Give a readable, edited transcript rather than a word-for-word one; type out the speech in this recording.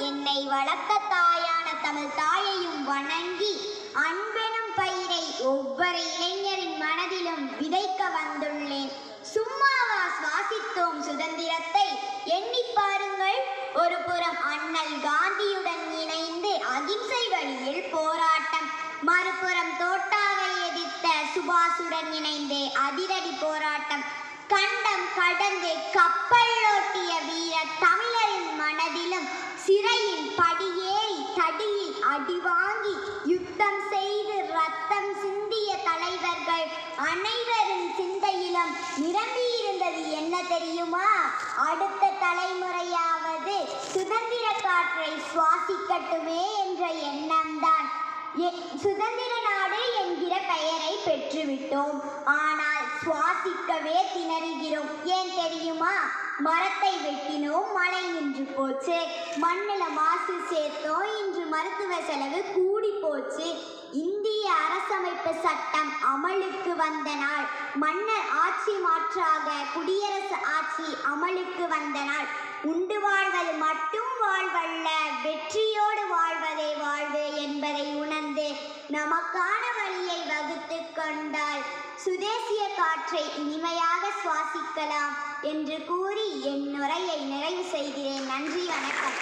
என்னை வளர்த்த தாயான தமிழ் தாயையும் வணங்கி அன்பெனும் பயிரை ஒவ்வொரு இளைஞரின் மனதிலும் விதைக்க வந்துள்ளேன். சும்மாவா சுவாசித்தோம் சுதந்திரத்தை? எண்ணி பாருங்கள். ஒரு புறம் அண்ணல் காந்தியுடன் இணைந்து அகிம்சை வழியில் போராட்டம், மறுபுறம் தோட்டாவை எதிர்த்த சுபாஷுடன் இணைந்து அதிரடி போராட்டம், கண்டம் கடந்து கப்பல் ஓட்டிய வீர தமிழரின் மனதிலும் சிறையின் படியேறி தடியில் அடிவாங்கி யுத்தம் செய்து ரத்தம் சிந்திய தலைவர்கள் அனைவரின் சிந்தையிலும் நிரம்பியிருந்தது என்ன தெரியுமா? அடுத்த தலைமுறையாவது சுதந்திர காற்றை சுவாசிக்கட்டுமே என்ற எண்ணம்தான். சுதந்திர நாடு என்கிற பெயரை பெற்றுவிட்டோம், ஆனால் சுவாசிக்கவே திணறுகிறோம். ஏன் தெரியுமா? மரத்தை வெட்டினோம், மழை நின்று போச்சு. மண்ணில மாசு சேர்த்தோம், இன்று மருத்துவ செலவு கூடி போச்சு. இந்திய அரசமைப்பு சட்டம் அமலுக்கு வந்த நாள், மன்னர் ஆட்சி மாற்றாக குடியரசு ஆட்சி அமலுக்கு வந்த நாள். உண்டு வாழ்வது மட்டும் வாழ்வல்ல, வெற்றியோடு வாழ்வதே வாழ்வு என்பதை உணர்ந்து நமக்கான வழியை வகுத்து கொண்டால் சுதேசிய காற்றை இனிமையாக சுவாசிக்கலாம் என்று கூறி என் உரையை நிறைவு செய்கிறேன். நன்றி, வணக்கம்.